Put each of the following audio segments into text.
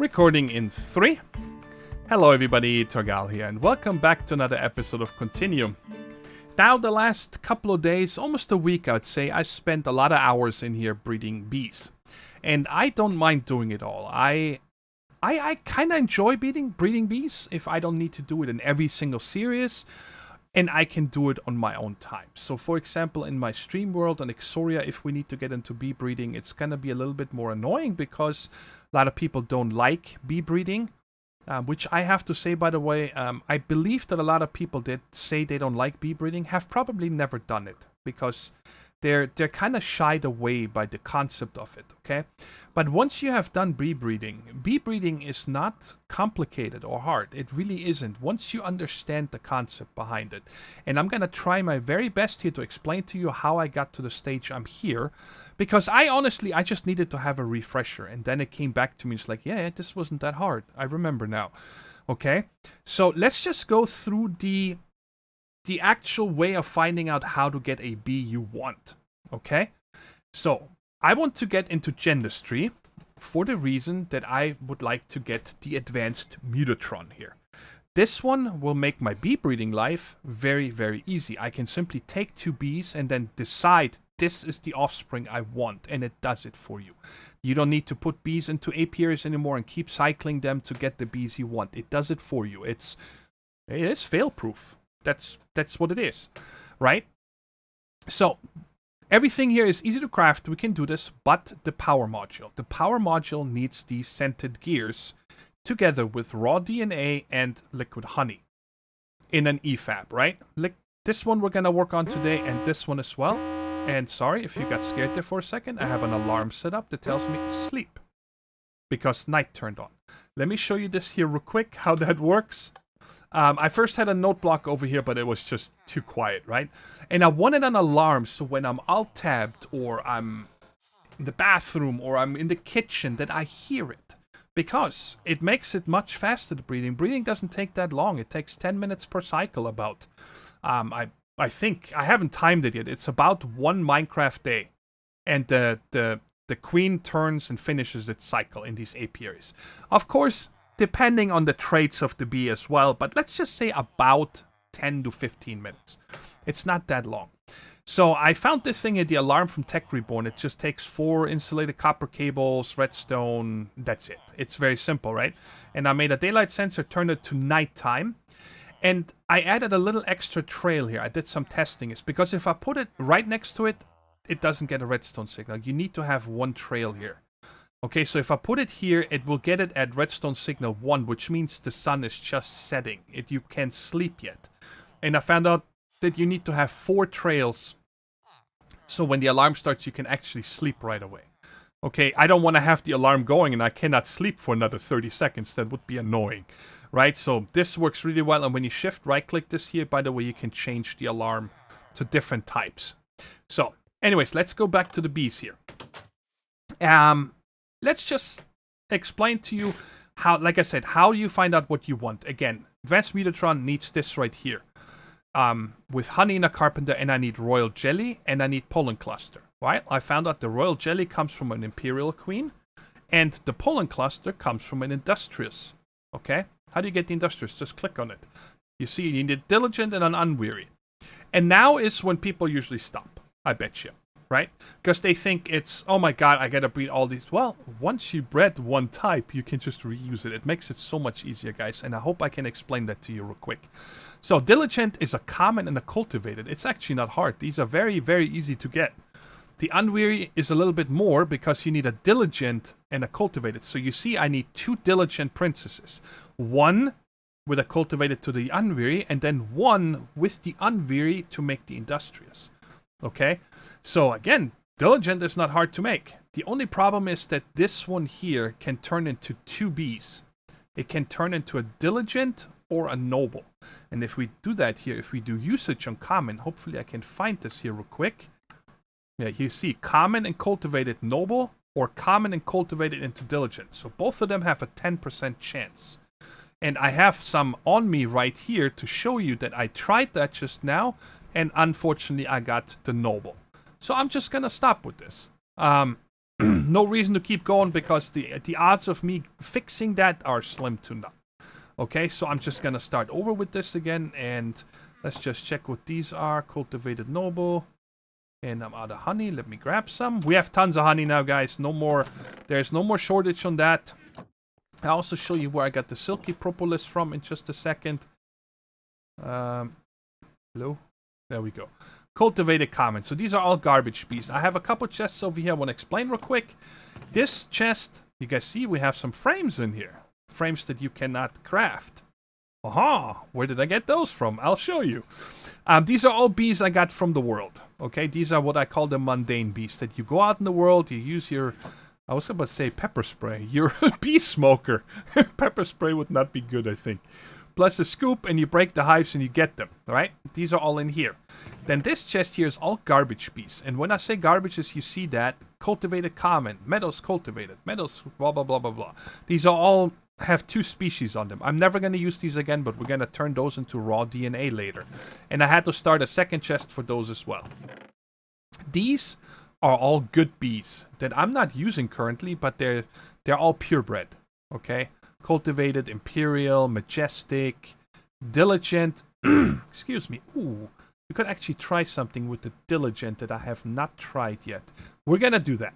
Recording in 3. Hello everybody, Torgal here, and welcome back to another episode of Continuum. Now the last couple of days, almost a week I'd say, I spent a lot of hours in here breeding bees. And I don't mind doing it all. I kind of enjoy breeding bees if I don't need to do it in every single series. And I can do it on my own time. So for example, in my stream world on Exoria, if we need to get into bee breeding, it's going to be a little bit more annoying because a lot of people don't like bee breeding. Which I have to say, by the way, I believe that a lot of people that say they don't like bee breeding have probably never done it. Because they're kind of shied away by the concept of it, okay? But once you have done bee breeding is not complicated or hard. It really isn't, once you understand the concept behind it. And I'm going to try my very best here to explain to you how I got to the stage I'm here. Because I just needed to have a refresher. And then it came back to me, it's like, yeah, this wasn't that hard. I remember now, okay? So let's just go through the actual way of finding out how to get a bee you want, okay? So, I want to get into Gendustry for the reason that I would like to get the advanced Mutatron here. This one will make my bee breeding life very, very easy. I can simply take 2 bees and then decide this is the offspring I want, and it does it for you. You don't need to put bees into apiaries anymore and keep cycling them to get the bees you want. It does it for you. It is fail-proof. That's what it is, right? So, everything here is easy to craft. We can do this, but the power module. The power module needs these scented gears together with raw DNA and liquid honey in an EFAB, right? This one we're going to work on today, and this one as well. And sorry if you got scared there for a second. I have an alarm set up that tells me sleep because night turned on. Let me show you this here real quick, how that works. I first had a note block over here, but it was just too quiet, right? And I wanted an alarm so when I'm alt-tabbed or I'm in the bathroom or I'm in the kitchen that I hear it. Because it makes it much faster to breeding. Breeding doesn't take that long. It takes 10 minutes per cycle about. I think, I haven't timed it yet. It's about 1 Minecraft day. And the queen turns and finishes its cycle in these apiaries. Of course, depending on the traits of the bee as well, but let's just say about 10 to 15 minutes. It's not that long. So I found this thing here, the alarm from Tech Reborn. It just takes 4 insulated copper cables, redstone, that's it. It's very simple, right? And I made a daylight sensor, turned it to nighttime, and I added a little extra trail here. I did some testing. It's because if I put it right next to it, it doesn't get a redstone signal. You need to have 1 trail here. Okay, so if I put it here, it will get it at redstone signal 1, which means the sun is just setting. You can't sleep yet. And I found out that you need to have 4 trails, so when the alarm starts, you can actually sleep right away. Okay, I don't want to have the alarm going and I cannot sleep for another 30 seconds. That would be annoying, right? So this works really well, and when you shift right-click this here, by the way, you can change the alarm to different types. So, anyways, let's go back to the bees here. Let's just explain to you how, like I said, how you find out what you want. Again, Advanced Mutatron needs this right here. With honey in a carpenter, and I need royal jelly, and I need pollen cluster. Right? I found out the royal jelly comes from an imperial queen, and the pollen cluster comes from an industrious. Okay? How do you get the industrious? Just click on it. You see, you need a diligent and an unweary. And now is when people usually stop. I bet you. Right? Because they think it's, oh my god, I gotta breed all these. Well, once you bred 1 type, you can just reuse it. It makes it so much easier, guys. And I hope I can explain that to you real quick. So, diligent is a common and a cultivated. It's actually not hard. These are very, very easy to get. The unweary is a little bit more because you need a diligent and a cultivated. So you see, I need 2 diligent princesses. 1 with a cultivated to the unweary, and then 1 with the unweary to make the industrious. Okay? So again, diligent is not hard to make. The only problem is that this one here can turn into 2 bees. It can turn into a diligent or a noble. And if we do that here, if we do usage on common, hopefully I can find this here real quick. Yeah, you see common and cultivated noble, or common and cultivated into diligent. So both of them have a 10% chance. And I have some on me right here to show you that I tried that just now, and unfortunately I got the noble. So I'm just gonna stop with this. no reason to keep going because the odds of me fixing that are slim to none. Okay, so I'm just gonna start over with this again, and let's just check what these are. Cultivated noble. And I'm out of honey. Let me grab some. We have tons of honey now, guys. No more. There's no more shortage on that. I'll also show you where I got the silky propolis from in just a second. Hello? There we go. Cultivated common. So these are all garbage bees. I have a couple chests over here I want to explain real quick. This chest, you guys see we have some frames in here. Frames that you cannot craft. Aha! Where did I get those from? I'll show you. These are all bees I got from the world. Okay, these are what I call the mundane bees. That you go out in the world, you use your... I was about to say pepper spray. You're a bee smoker. Pepper spray would not be good, I think. Plus a scoop, and you break the hives and you get them. Alright? These are all in here. Then this chest here is all garbage bees. And when I say garbage, is you see that. Cultivated common. Meadows cultivated. Meadows blah blah blah blah blah. These are all... have 2 species on them. I'm never going to use these again, but we're going to turn those into raw DNA later. And I had to start a second chest for those as well. These are all good bees that I'm not using currently, but they're all purebred. Okay? Cultivated, imperial, majestic, diligent. Excuse me. Ooh. You could actually try something with the diligent that I have not tried yet. We're going to do that.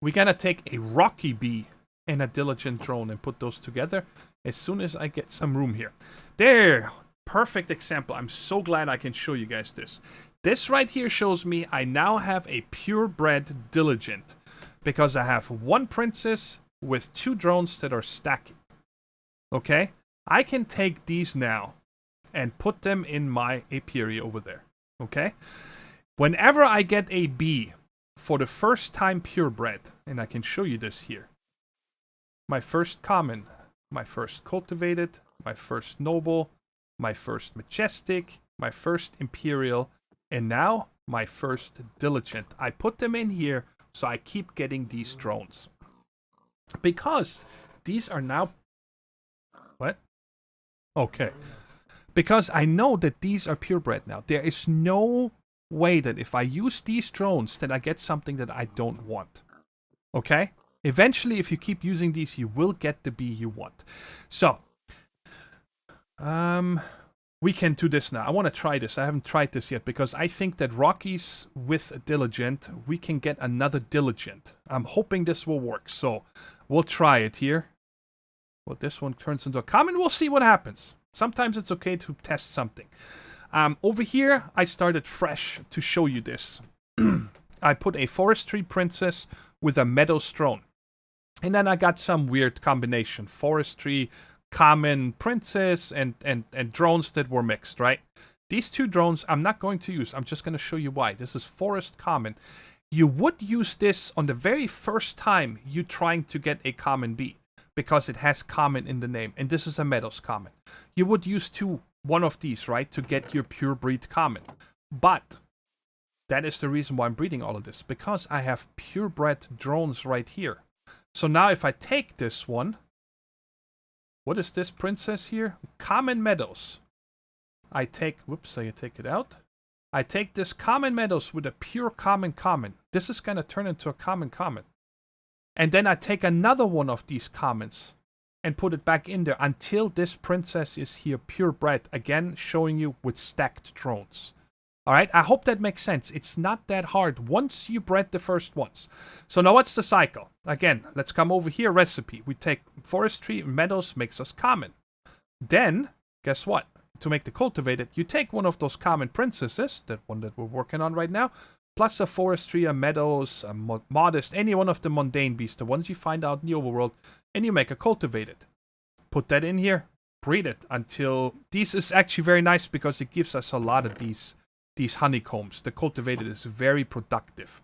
We're going to take a rocky bee and a diligent drone and put those together as soon as I get some room here. There! Perfect example. I'm so glad I can show you guys this. This right here shows me I now have a purebred diligent because I have 1 princess with 2 drones that are stacking. Okay? I can take these now and put them in my apiary over there. Okay? Whenever I get a bee for the first time purebred, and I can show you this here, my first common, my first cultivated, my first noble, my first majestic, my first imperial, and now my first diligent. I put them in here so I keep getting these drones. Because these are now... What? Okay. Because I know that these are purebred now. There is no way that if I use these drones that I get something that I don't want. Okay? Eventually, if you keep using these, you will get the bee you want. So, we can do this now. I want to try this. I haven't tried this yet because I think that Rockies with a Diligent, we can get another Diligent. I'm hoping this will work. So, we'll try it here. Well, this one turns into a common. We'll see what happens. Sometimes it's okay to test something. Over here, I started fresh to show you this. I put a Forestry Princess with a Meadows Drone. And then I got some weird combination. Forestry, common princess, and drones that were mixed, right? These 2 drones I'm not going to use. I'm just going to show you why. This is forest common. You would use this on the very first time you trying to get a common bee. Because it has common in the name. And this is a meadows common. You would use one of these, right? To get your pure breed common. But that is the reason why I'm breeding all of this. Because I have purebred drones right here. So now if I take this one, what is this princess here? Common Meadows. I take it out. I take this common Meadows with a pure common. This is going to turn into a common. And then I take another one of these commons and put it back in there until this princess is here purebred. Again, showing you with stacked drones. Alright, I hope that makes sense. It's not that hard once you bred the first ones. So now what's the cycle? Again, let's come over here, recipe. We take forestry, meadows, makes us common. Then, guess what? To make the cultivated, you take one of those common princesses, that one that we're working on right now, plus a forestry, a meadows, a modest, any one of the mundane beasts, the ones you find out in the overworld, and you make a cultivated. Put that in here, breed it until... This is actually very nice because it gives us a lot of these honeycombs. The cultivated is very productive.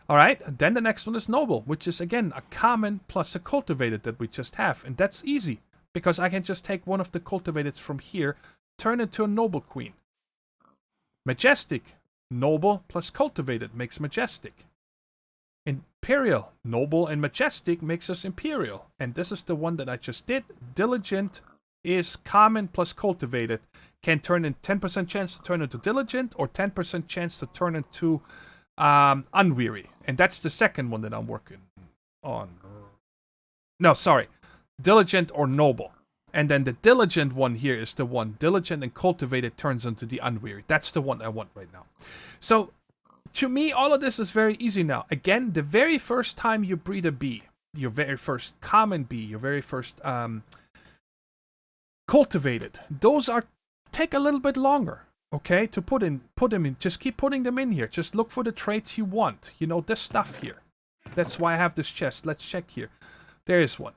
Alright, then the next one is noble, which is again a common plus a cultivated that we just have. And that's easy, because I can just take one of the cultivateds from here, turn it to a noble queen. Majestic, noble plus cultivated makes majestic. Imperial, noble and majestic makes us imperial. And this is the one that I just did. Diligent is common plus cultivated. Can turn in 10% chance to turn into diligent or 10% chance to turn into Unweary. And that's the second one that I'm working on. No, sorry. Diligent or Noble. And then the Diligent one here is the one. Diligent and Cultivated turns into the Unweary. That's the one I want right now. So, to me, all of this is very easy now. Again, the very first time you breed a bee, your very first common bee, your very first cultivated, those take a little bit longer, okay, to put them in. Just keep putting them in here. Just look for the traits you want. You know, this stuff here. That's why I have this chest. Let's check here. There is one.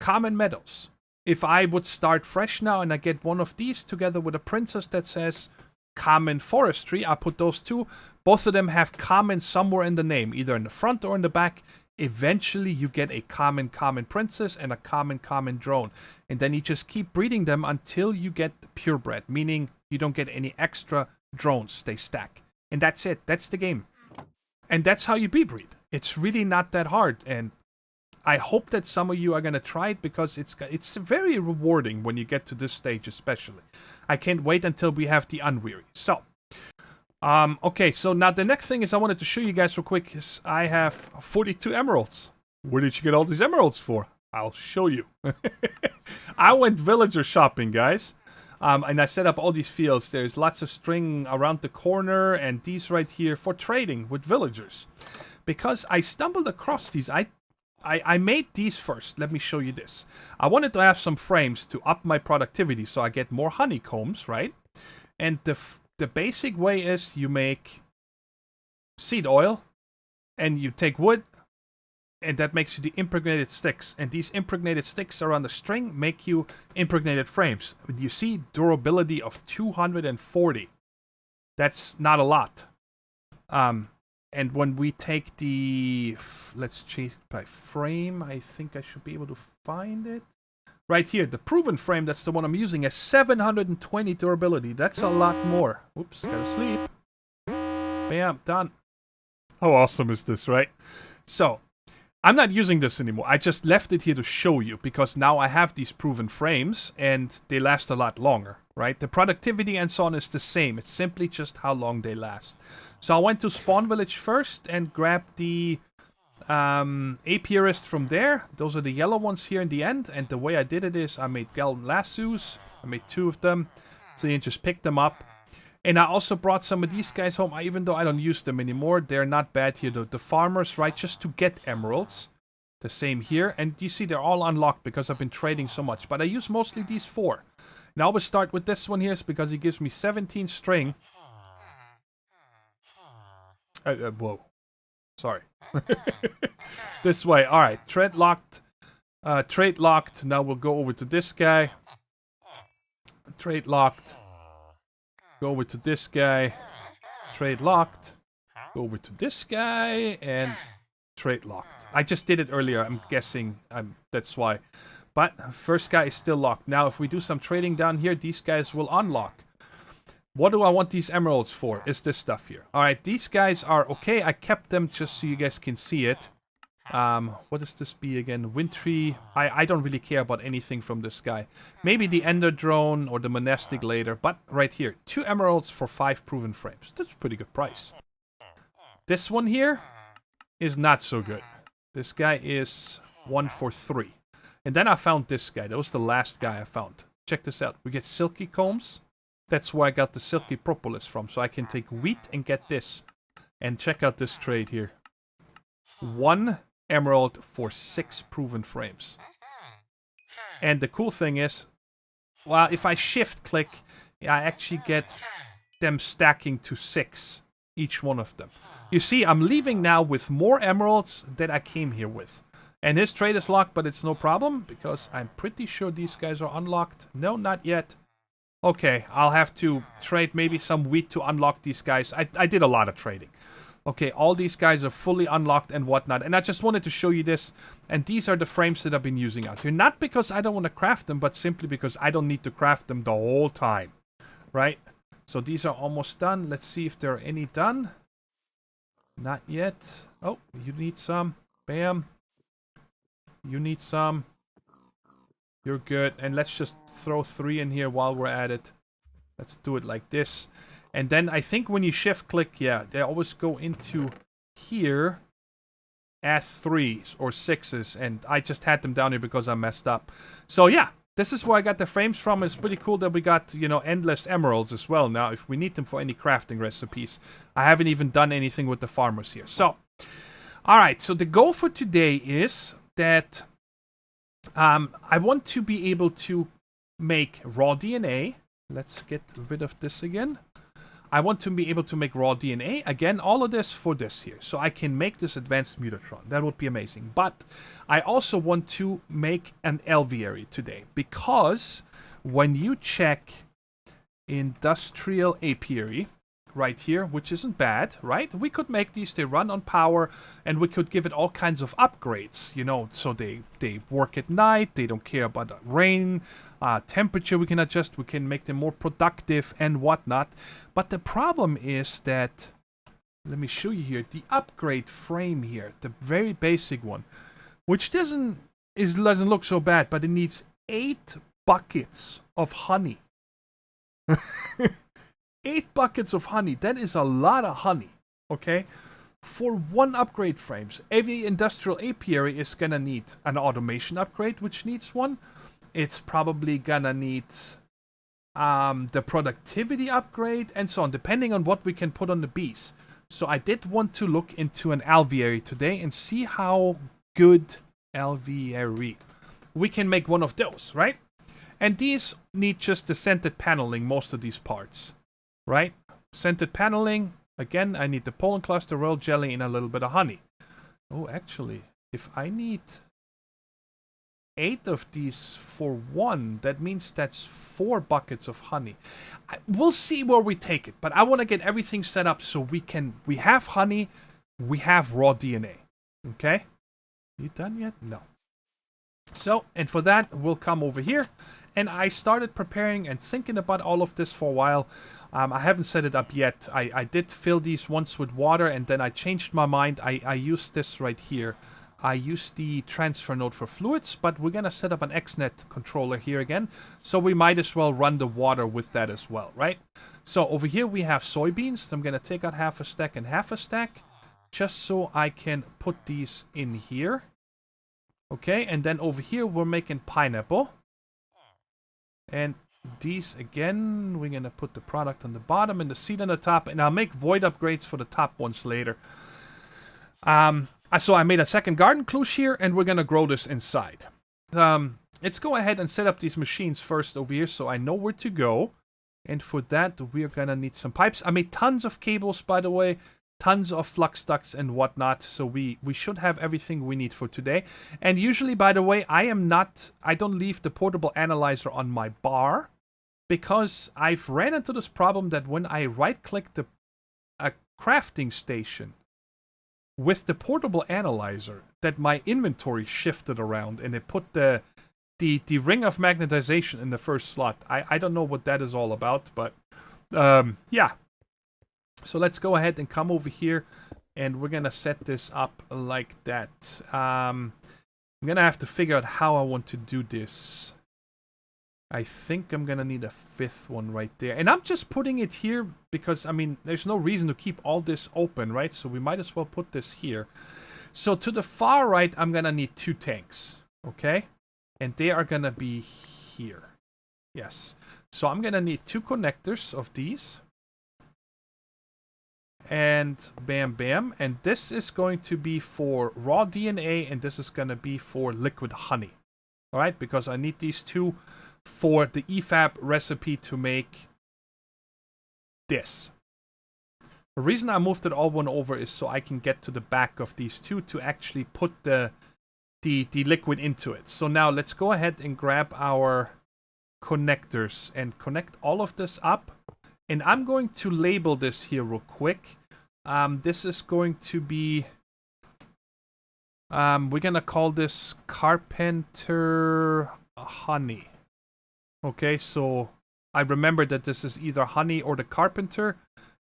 Common Meadows. If I would start fresh now and I get one of these together with a princess that says Common Forestry, I put those two. Both of them have common somewhere in the name, either in the front or in the back. Eventually you get a common princess and a common drone. And then you just keep breeding them until you get purebred, meaning you don't get any extra drones. They stack. And that's it. That's the game. And that's how you bee breed. It's really not that hard. And I hope that some of you are going to try it because it's very rewarding when you get to this stage especially. I can't wait until we have the Unweary. So, okay, so now the next thing is I wanted to show you guys real quick is I have 42 emeralds. Where did you get all these emeralds for? I'll show you. I went villager shopping, guys. And I set up all these fields. There's lots of string around the corner and these right here for trading with villagers. Because I stumbled across these, I made these first. Let me show you this. I wanted to have some frames to up my productivity so I get more honeycombs, right? And the basic way is you make seed oil and you take wood and that makes you the impregnated sticks. And these impregnated sticks around the string make you impregnated frames. You see durability of 240. That's not a lot. And when we take the, let's change by frame, I think I should be able to find it. Right here, the proven frame, that's the one I'm using, has 720 durability. That's a lot more. Oops, gotta sleep. Bam, done. How awesome is this, right? So, I'm not using this anymore. I just left it here to show you because now I have these proven frames and they last a lot longer, right? The productivity and so on is the same. It's simply just how long they last. So I went to Spawn Village first and grabbed the apiarist from there. Those are the yellow ones here in the end. And the way I did it is I made golden lassos. I made 2 of them. So you just pick them up. And I also brought some of these guys home, even though I don't use them anymore. They're not bad here. The farmers, right, just to get emeralds. The same here. And you see they're all unlocked because I've been trading so much. But I use mostly these 4. And I always start with this one here because it gives me 17 string. Whoa. Sorry. This way. Alright. Trade locked. Trade locked. Now we'll go over to this guy. Trade locked. Go over to this guy. Trade locked. Go over to this guy. And trade locked. I just did it earlier. I'm guessing. That's why. But first guy is still locked. Now if we do some trading down here, these guys will unlock. What do I want these emeralds for? Is this stuff here. Alright, these guys are okay. I kept them just so you guys can see it. What does this be again? Wintry. I don't really care about anything from this guy. Maybe the Ender Drone or the Monastic later. But right here, 2 emeralds for 5 proven frames. That's a pretty good price. This one here is not so good. This guy is 1 for 3. And then I found this guy. That was the last guy I found. Check this out. We get Silky Combs. That's where I got the Silky Propolis from. So I can take wheat and get this. And check out this trade here. 1 emerald for 6 proven frames. And the cool thing is, well, if I shift click, I actually get them stacking to 6. Each one of them. You see, I'm leaving now with more emeralds than I came here with. And his trade is locked, but it's no problem. Because I'm pretty sure these guys are unlocked. No, not yet. Okay, I'll have to trade maybe some wheat to unlock these guys. I did a lot of trading. Okay, all these guys are fully unlocked and whatnot. And I just wanted to show you this. And these are the frames that I've been using out here. Not because I don't want to craft them, but simply because I don't need to craft them the whole time. Right? So these are almost done. Let's see if there are any done. Not yet. Oh, you need some. Bam. You need some. You're good. And let's just throw 3 in here while we're at it. Let's do it like this. And then I think when you shift click, yeah, they always go into here at 3s or 6s, and I just had them down here because I messed up. So yeah, this is where I got the frames from. It's pretty cool that we got, you know, endless emeralds as well now if we need them for any crafting recipes. I haven't even done anything with the farmers here. So, alright, so the goal for today is that I want to be able to make raw DNA. Let's get rid of this again. I want to be able to make raw DNA. Again, all of this for this here. So I can make this advanced mutatron. That would be amazing. But I also want to make an alveary today. Because when you check industrial apiary right here, which isn't bad, right? We could make these, they run on power, and we could give it all kinds of upgrades, you know, so they work at night, they don't care about the rain, temperature we can adjust, we can make them more productive and whatnot. But the problem is that, let me show you here, the upgrade frame here, the very basic one, which doesn't look so bad, but it needs 8 buckets of honey. 8 buckets of honey. That is a lot of honey, okay? For 1 upgrade frames. Every industrial apiary is gonna need an automation upgrade, which needs 1. It's probably gonna need the productivity upgrade and so on, depending on what we can put on the bees. So I did want to look into an alveary today and see how good alveary we can make one of those, right? And these need just the scented paneling, most of these parts. Right? Scented paneling. Again, I need the pollen cluster, royal jelly, and a little bit of honey. Oh, actually, if I need 8 of these for 1, that means that's 4 buckets of honey. We'll see where we take it, but I want to get everything set up so we have honey, we have raw DNA. Okay? You done yet? No. So, and for that, we'll come over here. And I started preparing and thinking about all of this for a while. I haven't set it up yet. I did fill these once with water, and then I changed my mind. I used this right here. I used the transfer node for fluids, but we're going to set up an XNet controller here again. So we might as well run the water with that as well, right? So over here we have soybeans. I'm going to take out half a stack and half a stack, just so I can put these in here. Okay, and then over here we're making pineapple. And these, again, we're going to put the product on the bottom and the seed on the top. And I'll make void upgrades for the top ones later. So I made a second garden clutch here, and we're going to grow this inside. Let's go ahead and set up these machines first over here so I know where to go. And for that, we're going to need some pipes. I made tons of cables, by the way. Tons of flux ducts and whatnot, so we should have everything we need for today. And usually, by the way, I don't leave the portable analyzer on my bar, because I've ran into this problem that when I right-click a crafting station with the portable analyzer, that my inventory shifted around and it put the ring of magnetization in the first slot. I don't know what that is all about, but yeah. So let's go ahead and come over here, and we're going to set this up like that. I'm going to have to figure out how I want to do this. I think I'm going to need a 5th one right there. And I'm just putting it here because, I mean, there's no reason to keep all this open, right? So we might as well put this here. So to the far right, I'm going to need 2 tanks, okay? And they are going to be here. Yes. So I'm going to need 2 connectors of these. And bam, bam. And this is going to be for raw DNA, and this is going to be for liquid honey. All right, because I need these 2 for the EFAB recipe to make this. The reason I moved it all one over is so I can get to the back of these 2 to actually put the liquid into it. So now let's go ahead and grab our connectors and connect all of this up. And I'm going to label this here real quick. This is going to be... we're going to call this Carpenter Honey. Okay, so I remember that this is either honey or the carpenter.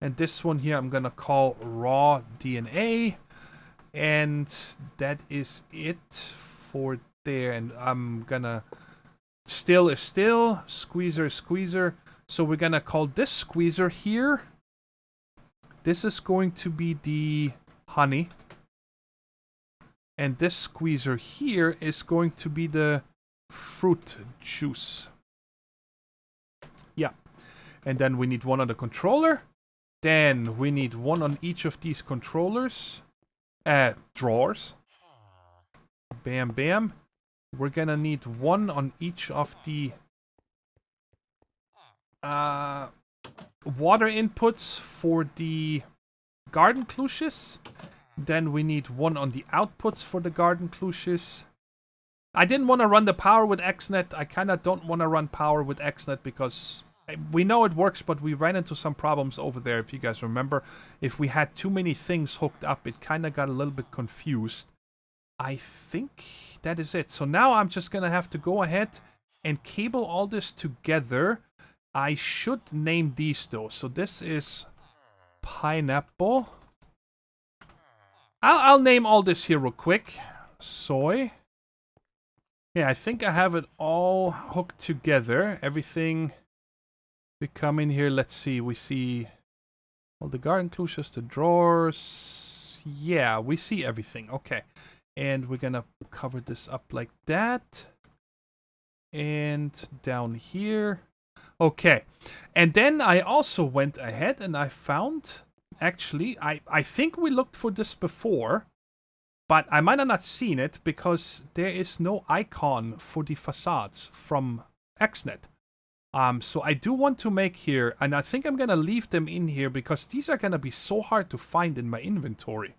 And this one here I'm going to call raw DNA. And that is it for there. And I'm going to... Still is still. Squeezer is squeezer. So we're going to call this squeezer here. This is going to be the honey. And this squeezer here is going to be the fruit juice. Yeah. And then we need one on the controller. Then we need one on each of these controllers. Drawers. Bam, bam. We're gonna need one on each of the water inputs for the garden cluches. Then we need one on the outputs for the garden cluches. I didn't want to run the power with XNet. I kind of don't want to run power with XNet because we know it works, but we ran into some problems over there. If you guys remember, if we had too many things hooked up, it kind of got a little bit confused. I think that is it. So now I'm just going to have to go ahead and cable all this together. I should name these though. So this is pineapple. I'll name all this here real quick. Soy. Yeah, I think I have it all hooked together. Everything we come in here. Let's see. We see all the garden cluches, the drawers. Yeah, we see everything. Okay. And we're gonna cover this up like that. And down here. Okay. And then I also went ahead and I found... Actually, I think we looked for this before, but I might have not seen it because there is no icon for the facades from XNet. So I do want to make here, and I think I'm going to leave them in here because these are going to be so hard to find in my inventory.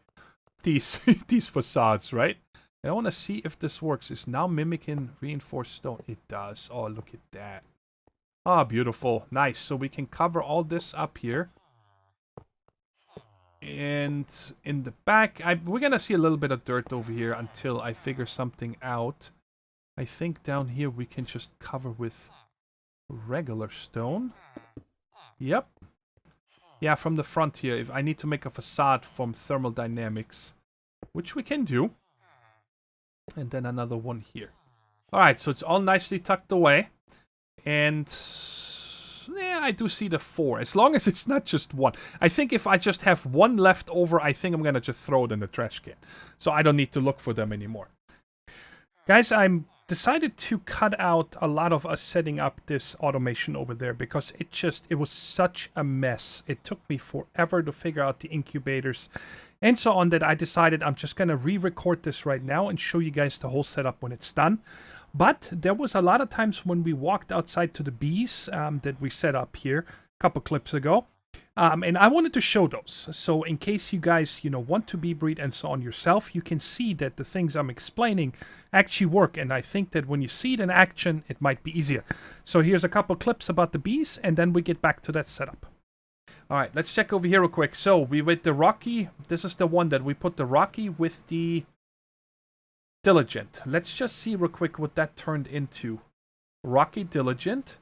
These facades, right? And I want to see if this works. It's now mimicking reinforced stone. It does. Oh, look at that. Ah, beautiful. Nice. So we can cover all this up here. And in the back, we're going to see a little bit of dirt over here until I figure something out. I think down here we can just cover with regular stone. Yep. Yeah, from the front here. If I need to make a facade from thermal dynamics, which we can do. And then another one here. Alright, so it's all nicely tucked away. And... yeah, I do see the 4. As long as it's not just one. I think if I just have one left over, I think I'm going to just throw it in the trash can. So I don't need to look for them anymore. Guys, I'm decided to cut out a lot of us setting up this automation over there because it was such a mess. It took me forever to figure out the incubators and so on that I decided I'm just going to re-record this right now and show you guys the whole setup when it's done. But there was a lot of times when we walked outside to the bees that we set up here a couple clips ago. And I wanted to show those. So in case you guys, want to bee breed and so on yourself, you can see that the things I'm explaining actually work. And I think that when you see it in action, it might be easier. So here's a couple clips about the bees, and then we get back to that setup. All right, let's check over here real quick. So we with the Rocky, this is the one that we put the Rocky with the Diligent. Let's just see real quick what that turned into. Rocky Diligent.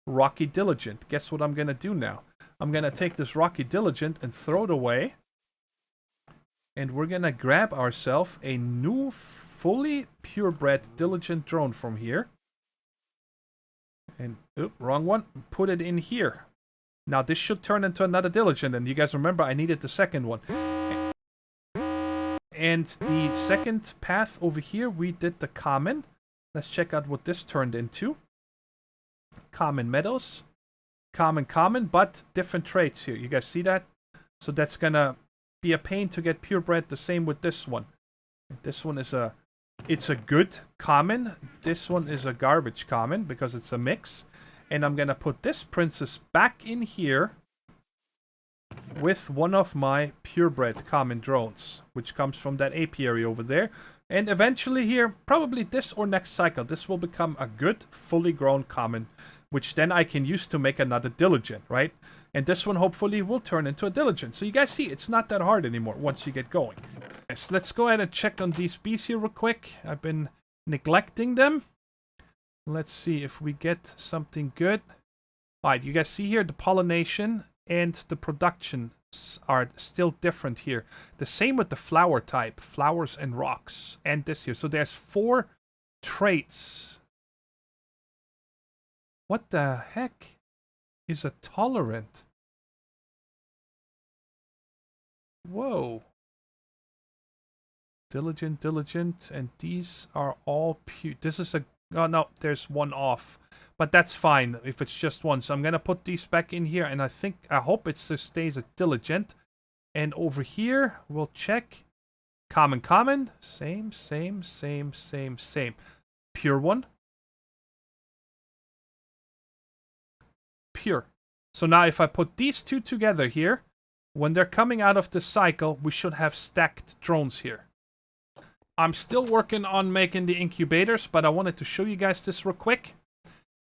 Rocky Diligent. Guess what I'm going to do now? I'm going to take this Rocky Diligent and throw it away. And we're going to grab ourselves a new fully purebred Diligent drone from here. And, wrong one. Put it in here. Now this should turn into another Diligent. And you guys remember I needed the second one. And the second path over here, we did the common. Let's check out what this turned into. Common meadows. Common, but different traits here. You guys see that? So that's going to be a pain to get purebred. The same with this one. This one is it's a good common. This one is a garbage common because it's a mix. And I'm going to put this princess back in here with one of my purebred common drones, which comes from that apiary over there. And eventually here, probably this or next cycle, this will become a good, fully grown common, which then I can use to make another Diligent, right? And this one hopefully will turn into a Diligent. So you guys see, it's not that hard anymore once you get going. Yes, let's go ahead and check on these bees here real quick. I've been neglecting them. Let's see if we get something good. Alright, you guys see here the pollination and the production are still different here. The same with the flower type, flowers and rocks, and this here. So there's 4 traits. What the heck is a tolerant? Whoa. Diligent, diligent, and these are all pure. This is a... Oh, no, there's one off. But that's fine if it's just one. So I'm going to put these back in here, and I hope it just stays a diligent. And over here, we'll check. Common, common. Same, same, same, same, same. Pure one. Pure. So now if I put these two together here, when they're coming out of the cycle, we should have stacked drones here. I'm still working on making the incubators, but I wanted to show you guys this real quick.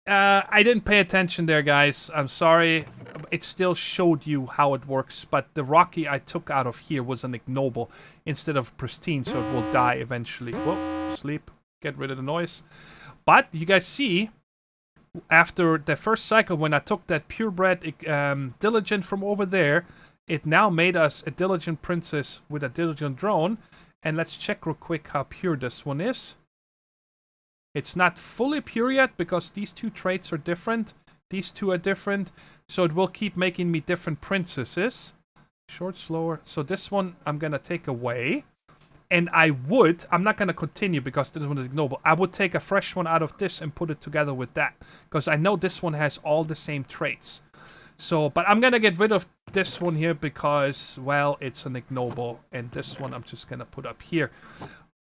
I didn't pay attention there, guys. I'm sorry. It still showed you how it works, but the Rocky I took out of here was an ignoble instead of pristine, so it will die eventually. Whoa, sleep. Get rid of the noise. But you guys see, after the first cycle, when I took that purebred diligent from over there, it now made us a diligent princess with a diligent drone. And let's check real quick how pure this one is. It's not fully pure yet because these two traits are different. These two are different. So it will keep making me different princesses. Short, slower. So this one I'm going to take away. And I'm not going to continue because this one is ignoble. I would take a fresh one out of this and put it together with that. Because I know this one has all the same traits. So, but I'm going to get rid of this one here because, well, it's an ignoble. And this one I'm just going to put up here.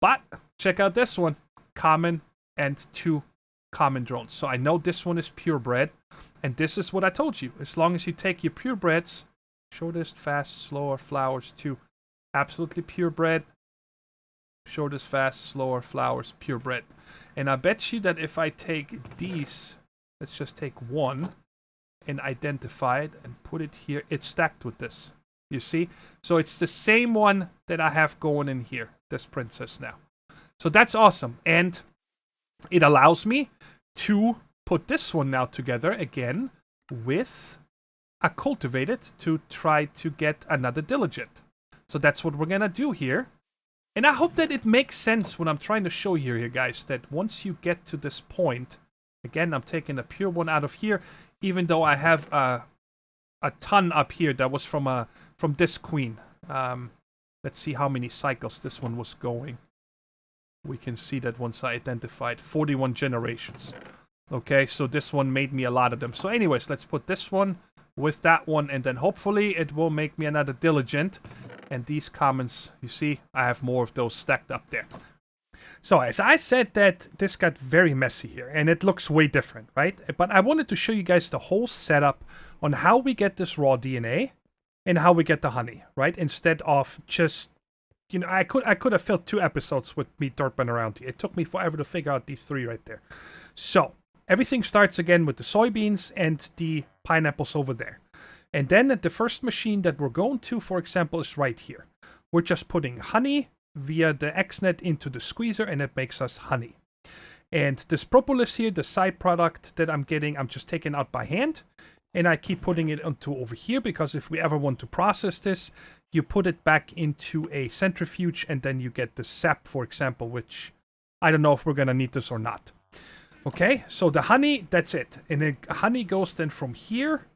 But check out this one. Common and 2 common drones. So I know this one is purebred. And this is what I told you. As long as you take your purebreds, shortest, fast, slower, flowers, 2. Absolutely purebred. Shortest, fast, slower, flowers, purebred. And I bet you that if I take these, let's just take one and identify it and put it here, it's stacked with this. You see? So it's the same one that I have going in here, this princess now. So that's awesome. And it allows me to put this one now together again with a cultivated to try to get another diligent. So that's what we're going to do here. And I hope that it makes sense what I'm trying to show you here, guys, that once you get to this point, again, I'm taking a pure one out of here, even though I have a ton up here that was from this queen. Let's see how many cycles this one was going. We can see that once I identified 41 generations. Okay, so this one made me a lot of them. So anyways, let's put this one with that one, and then hopefully it will make me another diligent. And these commons, you see, I have more of those stacked up there. So as I said, that this got very messy here, and it looks way different, right? But I wanted to show you guys the whole setup on how we get this raw DNA and how we get the honey, right? Instead of just, you know, I could have filled 2 episodes with me derping around here. It took me forever to figure out these 3 right there. So everything starts again with the soybeans and the pineapples over there. And then the first machine that we're going to, for example, is right here. We're just putting honey via the XNet into the squeezer, and it makes us honey. And this propolis here, the side product that I'm getting, I'm just taking out by hand. And I keep putting it onto over here, because if we ever want to process this, you put it back into a centrifuge, and then you get the sap, for example, which I don't know if we're going to need this or not. Okay, so the honey, that's it. And the honey goes then from here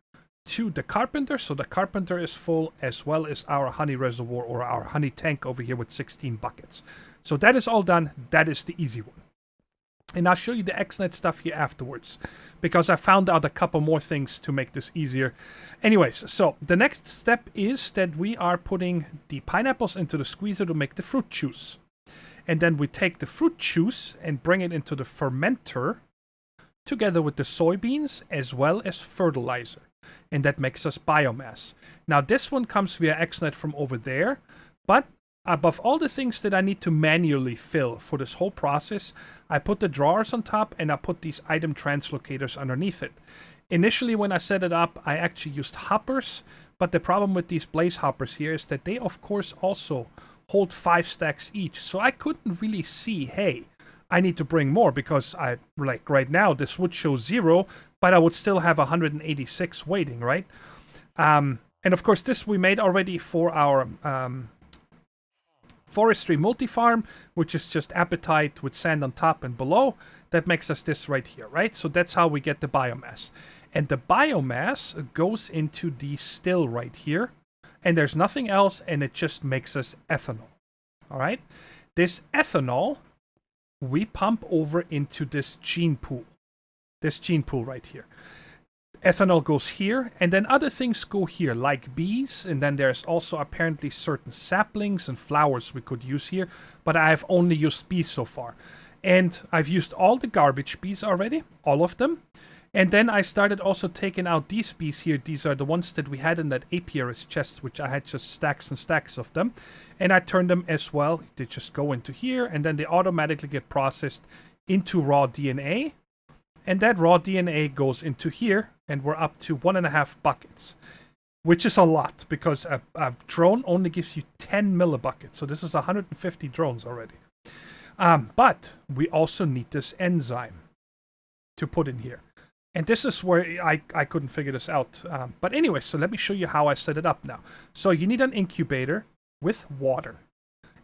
to the carpenter. So the carpenter is full, as well as our honey reservoir or our honey tank over here with 16 buckets. So that is all done. That is the easy one. And I'll show you the XNet stuff here afterwards, because I found out a couple more things to make this easier. Anyways, so the next step is that we are putting the pineapples into the squeezer to make the fruit juice. And then we take the fruit juice and bring it into the fermenter together with the soybeans as well as fertilizer. And that makes us biomass. Now this one comes via XNet from over there, but above all the things that I need to manually fill for this whole process, I put the drawers on top and I put these item translocators underneath it. Initially when I set it up, I actually used hoppers, but the problem with these blaze hoppers here is that they of course also hold 5 stacks each. So I couldn't really see, hey, I need to bring more, because I, like right now, this would show 0, but I would still have 186 waiting, right? And of course this we made already for our forestry multi-farm, which is just apatite with sand on top and below. That makes us this right here, right? So that's how we get the biomass. And the biomass goes into the still right here. And there's nothing else, and it just makes us ethanol. All right? This ethanol, we pump over into this gene pool. This gene pool right here. Ethanol goes here, and then other things go here, like bees, and then there's also apparently certain saplings and flowers we could use here, but I've only used bees so far. And I've used all the garbage bees already, all of them. And then I started also taking out these bees here. These are the ones that we had in that apiarist chest, which I had just stacks and stacks of them. And I turned them as well. They just go into here, and then they automatically get processed into raw DNA. And that raw DNA goes into here, and we're up to 1.5 buckets, which is a lot, because a drone only gives you 10 millibuckets. So this is 150 drones already. But we also need this enzyme to put in here. And this is where I couldn't figure this out. But anyway, so let me show you how I set it up now. So you need an incubator with water.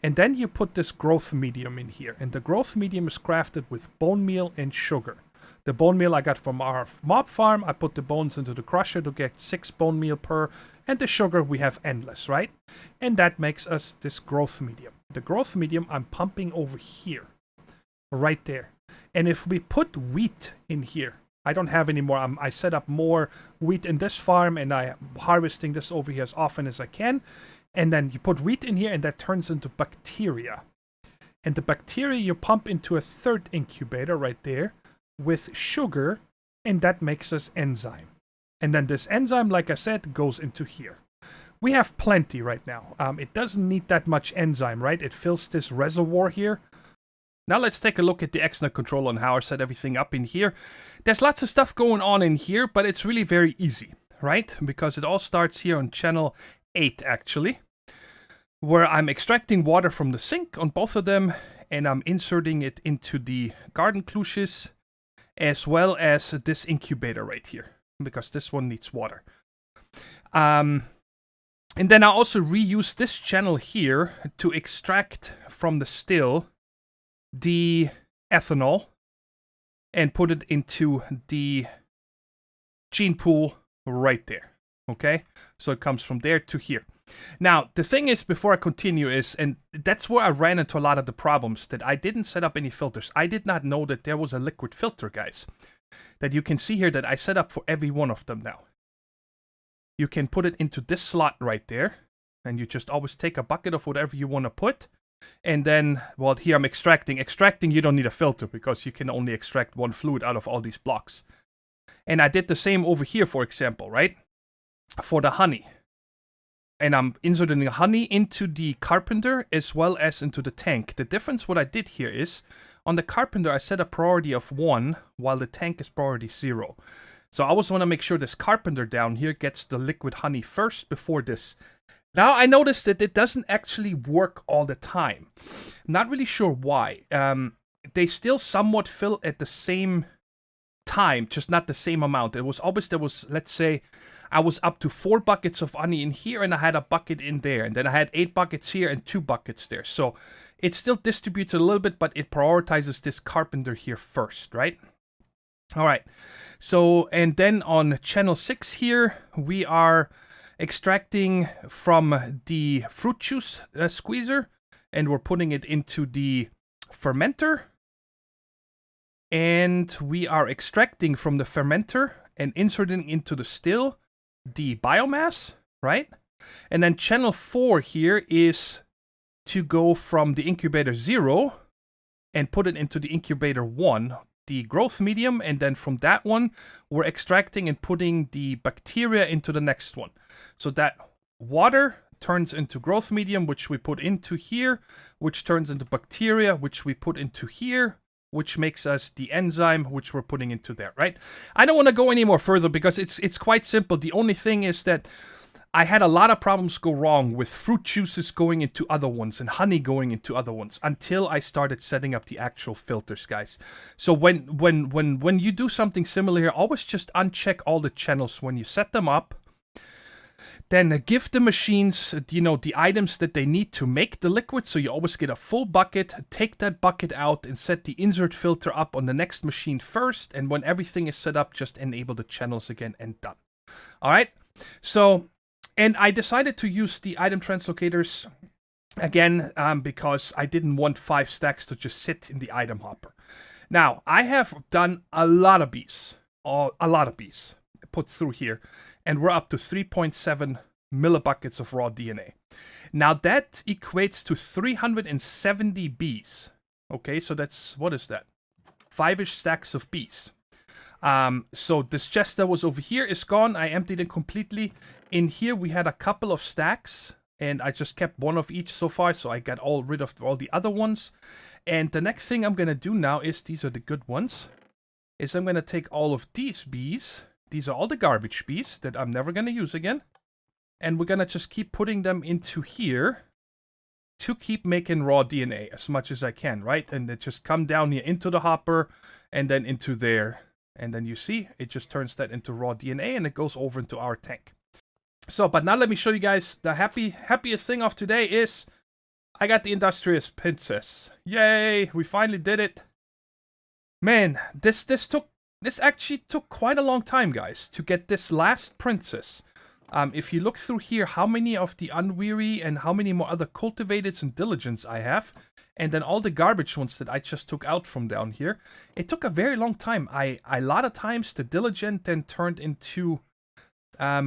And then you put this growth medium in here. And the growth medium is crafted with bone meal and sugar. The bone meal I got from our mob farm. I put the bones into the crusher to get 6 bone meal per. And the sugar we have endless, right? And that makes us this growth medium. The growth medium I'm pumping over here. Right there. And if we put wheat in here. I don't have any more. I set up more wheat in this farm, and I'm harvesting this over here as often as I can. And then you put wheat in here, and that turns into bacteria. And the bacteria you pump into a third incubator right there with sugar, and that makes us enzyme. And then this enzyme, like I said, goes into here. We have plenty right now. It doesn't need that much enzyme, right? It fills this reservoir here. Now let's take a look at the XNet controller and how I set everything up in here. There's lots of stuff going on in here, but it's really very easy, right? Because it all starts here on channel 8, actually, where I'm extracting water from the sink on both of them, and I'm inserting it into the garden cluches, as well as this incubator right here, because this one needs water. And then I also reuse this channel here to extract from the still the ethanol and put it into the gene pool right there. Okay, so it comes from there to here. Now the thing is, before I continue, is, and that's where I ran into a lot of the problems, that I didn't set up any filters. I did not know that there was a liquid filter, guys, that you can see here that I set up for every one of them. Now you can put it into this slot right there, and you just always take a bucket of whatever you want to put. And then, well, here I'm extracting. Extracting, you don't need a filter, because you can only extract one fluid out of all these blocks. And I did the same over here, for example, right? For the honey. And I'm inserting the honey into the carpenter as well as into the tank. The difference what I did here is, on the carpenter I set a priority of 1, while the tank is priority 0. So I always want to make sure this carpenter down here gets the liquid honey first before this. Now, I noticed that it doesn't actually work all the time. I'm not really sure why. They still somewhat fill at the same time, just not the same amount. It was always, there was, let's say, I was up to 4 buckets of honey in here, and I had a bucket in there. And then I had 8 buckets here and 2 buckets there. So it still distributes a little bit, but it prioritizes this carpenter here first, right? All right. So, and then on channel 6 here, we are extracting from the fruit juice squeezer, and we're putting it into the fermenter, and we are extracting from the fermenter and inserting into the still the biomass, right? And then channel 4 here is to go from the incubator 0 and put it into the incubator 1, the growth medium, and then from that one we're extracting and putting the bacteria into the next one. So that water turns into growth medium, which we put into here, which turns into bacteria, which we put into here, which makes us the enzyme, which we're putting into there, right? I don't want to go any more further, because it's quite simple. The only thing is that I had a lot of problems go wrong with fruit juices going into other ones and honey going into other ones until I started setting up the actual filters, guys. So when you do something similar here, always just uncheck all the channels when you set them up. Then give the machines, you know, the items that they need to make the liquid, so you always get a full bucket. Take that bucket out and set the insert filter up on the next machine first, and when everything is set up, just enable the channels again and done. All right, so, and I decided to use the item translocators Again, because I didn't want 5 stacks to just sit in the item hopper. Now, I have done a lot of bees. A lot of bees put through here. And we're up to 3.7 millibuckets of raw DNA. Now, that equates to 370 bees. Okay, so that's, what is that? 5-ish stacks of bees. So this chest that was over here is gone. I emptied it completely. In here, we had a couple of stacks. And I just kept one of each so far, so I got rid of all the other ones. And the next thing I'm going to do now is, these are the good ones, is I'm going to take all of these bees. These are all the garbage bees that I'm never going to use again. And we're going to just keep putting them into here to keep making raw DNA as much as I can, right? And it just come down here into the hopper and then into there. And then you see, it just turns that into raw DNA and it goes over into our tank. So, but now let me show you guys the happiest thing of today is I got the Industrious Princess. Yay! We finally did it. Man, this actually took quite a long time, guys, to get this last princess. If you look through here, how many of the Unweary and how many more other Cultivateds and Diligents I have, and then all the garbage ones that I just took out from down here, it took a very long time. A lot of times the Diligent then turned into...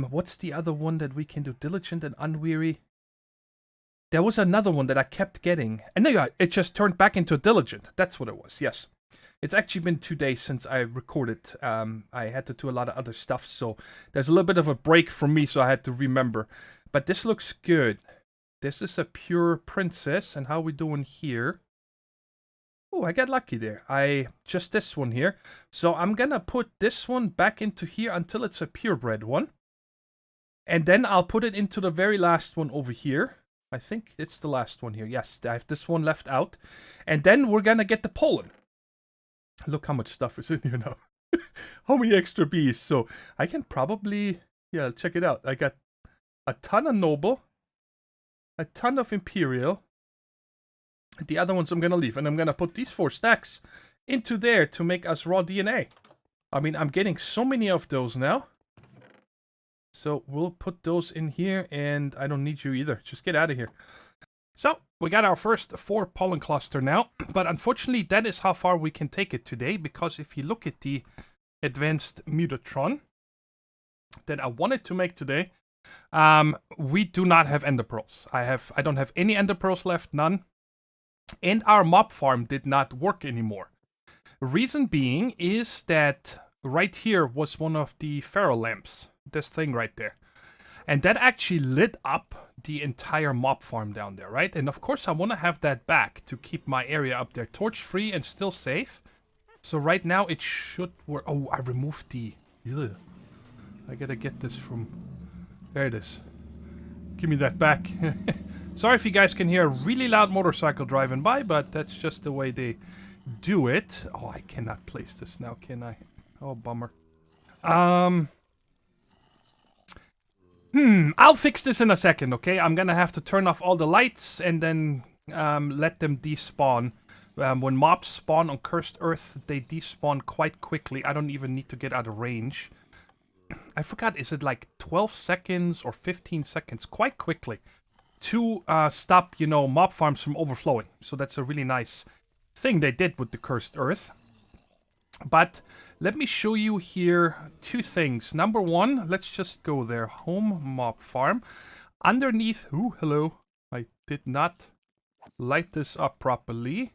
what's the other one that we can do? Diligent and Unweary. There was another one that I kept getting. And no, yeah, it just turned back into Diligent. That's what it was, yes. It's actually been 2 days since I recorded. I had to do a lot of other stuff, so there's a little bit of a break from me, so I had to remember. But this looks good. This is a pure princess, and how we doing here? Oh, I got lucky there. Just this one here. So I'm gonna put this one back into here until it's a purebred one. And then I'll put it into the very last one over here. I think it's the last one here. Yes, I have this one left out. And then we're gonna get the pollen. Look how much stuff is in here now. How many extra bees. So I can probably... Yeah, check it out. I got a ton of Noble. A ton of Imperial. The other ones I'm gonna leave. And I'm gonna put these 4 stacks into there to make us raw DNA. I mean, I'm getting so many of those now. So we'll put those in here, and I don't need you either. Just get out of here. So, we got our first 4 pollen cluster now, but unfortunately that is how far we can take it today, because if you look at the advanced Mutatron that I wanted to make today, we do not have ender pearls. I don't have any ender pearls left, none. And our mob farm did not work anymore. Reason being is that right here was one of the ferro lamps. This thing right there. And that actually lit up the entire mob farm down there, right? And of course I want to have that back to keep my area up there torch free and still safe. So right now it should work. Oh, I removed the... Ugh. I gotta get this from... There it is. Give me that back. Sorry if you guys can hear a really loud motorcycle driving by, but that's just the way they do it. Oh, I cannot place this now, can I? Oh, bummer. I'll fix this in a second, okay? I'm gonna have to turn off all the lights and then let them despawn. When mobs spawn on Cursed Earth, they despawn quite quickly. I don't even need to get out of range. I forgot, is it like 12 seconds or 15 seconds? Quite quickly. To stop, you know, mob farms from overflowing. So that's a really nice thing they did with the Cursed Earth. But let me show you here 2 things. Number 1, let's just go there. Home mob farm. Underneath... Ooh, hello. I did not light this up properly.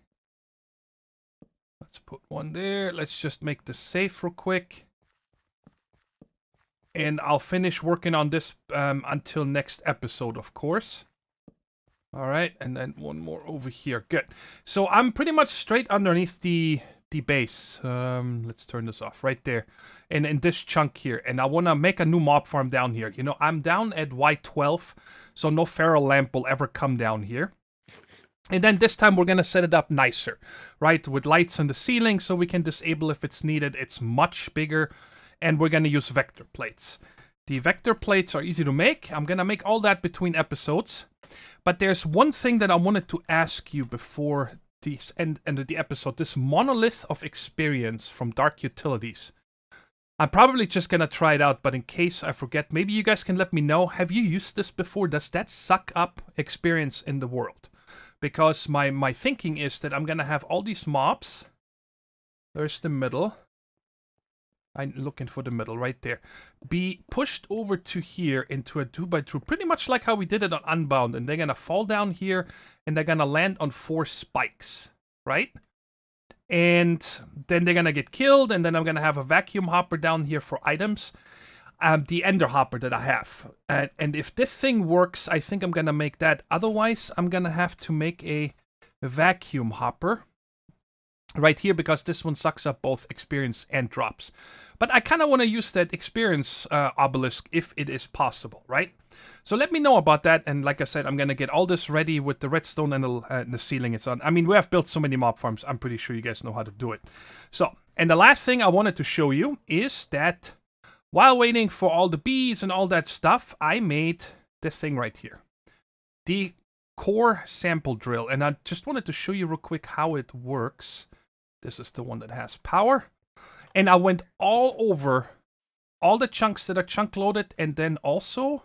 Let's put one there. Let's just make this safe real quick. And I'll finish working on this until next episode, of course. Alright, and then one more over here. Good. So I'm pretty much straight underneath the base. Let's turn this off right there. And in this chunk here. And I want to make a new mob farm down here. You know, I'm down at Y12, so no feral lamp will ever come down here. And then this time we're going to set it up nicer, right? With lights on the ceiling so we can disable if it's needed. It's much bigger. And we're going to use vector plates. The vector plates are easy to make. I'm going to make all that between episodes. But there's one thing that I wanted to ask you before the end of the episode. This monolith of experience from Dark Utilities. I'm probably just gonna try it out, but in case I forget, maybe you guys can let me know. Have you used this before? Does that suck up experience in the world? Because my thinking is that I'm gonna have all these mobs. There's the middle. I'm looking for the middle right there. Be pushed over to here into a 2x2, pretty much like how we did it on Unbound. And they're gonna fall down here and they're gonna land on 4 spikes, right? And then they're gonna get killed, and then I'm gonna have a vacuum hopper down here for items. The ender hopper that I have. And if this thing works, I think I'm gonna make that. Otherwise, I'm gonna have to make a vacuum hopper right here, because this one sucks up both experience and drops. But I kind of want to use that experience obelisk if it is possible, right? So let me know about that. And like I said, I'm going to get all this ready with the redstone and the ceiling it's on. I mean, we have built so many mob farms. I'm pretty sure you guys know how to do it. So, and the last thing I wanted to show you is that while waiting for all the bees and all that stuff, I made this thing right here. The core sample drill. And I just wanted to show you real quick how it works. This is the one that has power. And I went all over all the chunks that are chunk loaded, and then also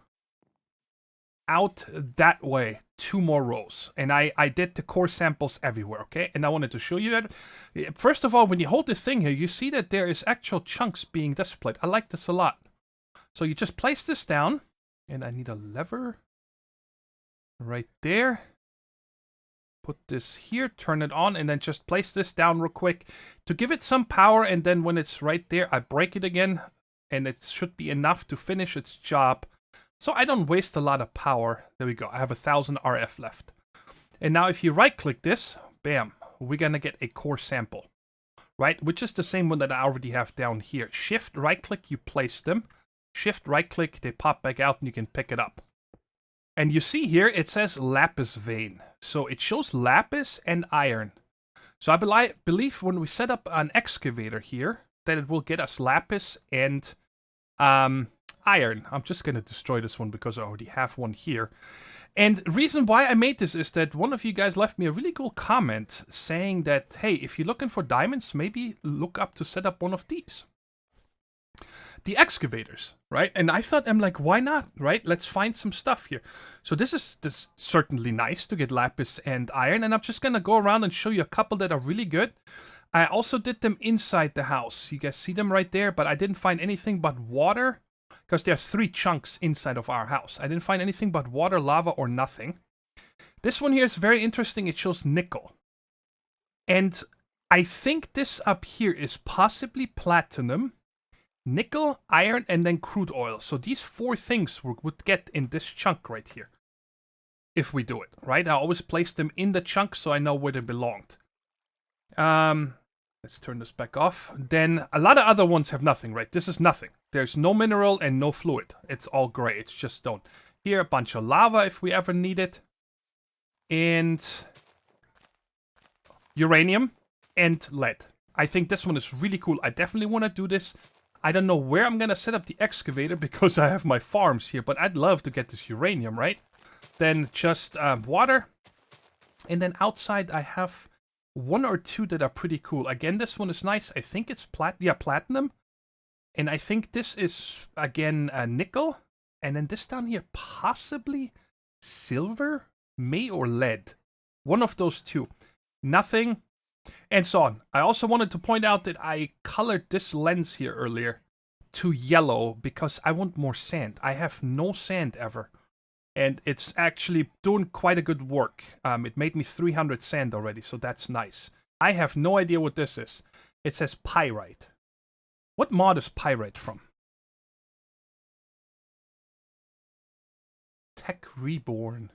out that way 2 more rows. And I did the core samples everywhere, okay? And I wanted to show you that. First of all, when you hold this thing here, you see that there is actual chunks being displayed. I like this a lot. So you just place this down, and I need a lever right there. Put this here, turn it on, and then just place this down real quick to give it some power. And then when it's right there, I break it again, and it should be enough to finish its job. So I don't waste a lot of power. There we go. I have 1000 RF left. And now if you right click this, bam, we're gonna get a core sample, right? Which is the same one that I already have down here. Shift right click, you place them. Shift right click, they pop back out and you can pick it up. And you see here, it says Lapis Vein. So it shows lapis and iron. So I believe when we set up an excavator here, that it will get us lapis and iron. I'm just going to destroy this one because I already have one here. And the reason why I made this is that one of you guys left me a really cool comment saying that, hey, if you're looking for diamonds, maybe look up to set up one of these. The excavators, right? And I thought, I'm like, why not, right? Let's find some stuff here. So this is certainly nice to get lapis and iron, and I'm just gonna go around and show you a couple that are really good. I also did them inside the house. You guys see them right there, but I didn't find anything but water, because there are 3 chunks inside of our house. I didn't find anything but water, lava, or nothing. This one here is very interesting. It shows nickel. And I think this up here is possibly platinum, nickel, iron, and then crude oil. So these 4 things we would get in this chunk right here. If we do it, right? I always place them in the chunk so I know where they belonged. Let's turn this back off. Then a lot of other ones have nothing, right? This is nothing. There's no mineral and no fluid. It's all gray. It's just stone. Here, a bunch of lava if we ever need it. And uranium and lead. I think this one is really cool. I definitely want to do this. I don't know where I'm going to set up the excavator because I have my farms here, but I'd love to get this uranium, right? Then just water. And then outside I have 1 or 2 that are pretty cool. Again, this one is nice. I think it's platinum. And I think this is, again, nickel. And then this down here, possibly silver, or lead. One of those 2. Nothing. And so on. I also wanted to point out that I colored this lens here earlier to yellow because I want more sand. I have no sand ever. And it's actually doing quite a good work. It made me 300 sand already, so that's nice. I have no idea what this is. It says Pyrite. What mod is Pyrite from? Tech Reborn.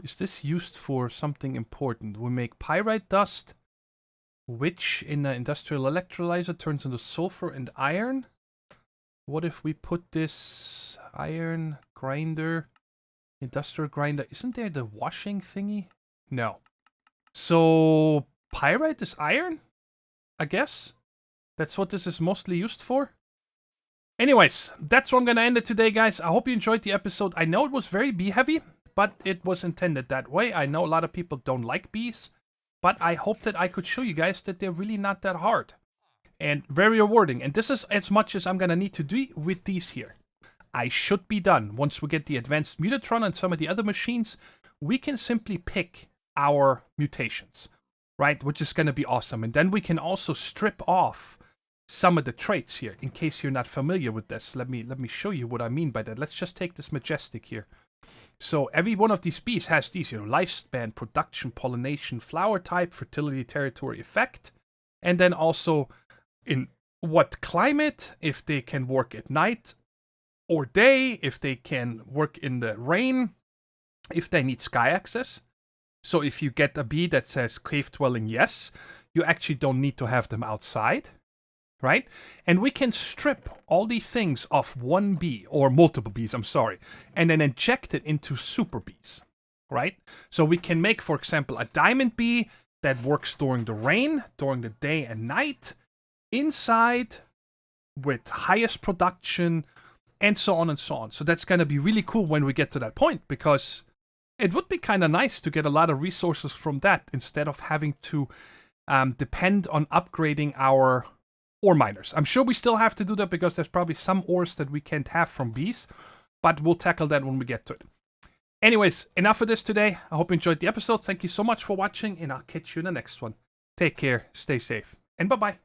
Is this used for something important? We make Pyrite Dust, which in an industrial electrolyzer turns into sulfur and iron. What if we put this iron grinder, industrial grinder? Isn't there the washing thingy? No. So Pyrite is iron? I guess? That's what this is mostly used for? Anyways, that's where I'm going to end it today, guys. I hope you enjoyed the episode. I know it was very bee heavy, but it was intended that way. I know a lot of people don't like bees, but I hope that I could show you guys that they're really not that hard. and very rewarding. And this is as much as I'm gonna need to do with these here. I should be done. Once we get the advanced Mutatron and some of the other machines, we can simply pick our mutations, right? Which is gonna be awesome. And then we can also strip off some of the traits here. In case you're not familiar with this, let me show you what I mean by that. Let's just take this Majestic here. So every one of these bees has these, lifespan, production, pollination, flower type, fertility, territory, effect, and then also in what climate, if they can work at night or day, if they can work in the rain, if they need sky access. So if you get a bee that says cave dwelling, yes, you actually don't need to have them outside, right? And we can strip all these things off one bee, or multiple bees, I'm sorry, and then inject it into super bees, right? So we can make, for example, a diamond bee that works during the rain, during the day and night, inside, with highest production, and so on and so on. So that's going to be really cool when we get to that point, because it would be kind of nice to get a lot of resources from that instead of having to depend on upgrading our ore miners. I'm sure we still have to do that because there's probably some ores that we can't have from bees, but we'll tackle that when we get to it. Anyways, enough of this today. I hope you enjoyed the episode. Thank you so much for watching, and I'll catch you in the next one. Take care, stay safe, and bye-bye.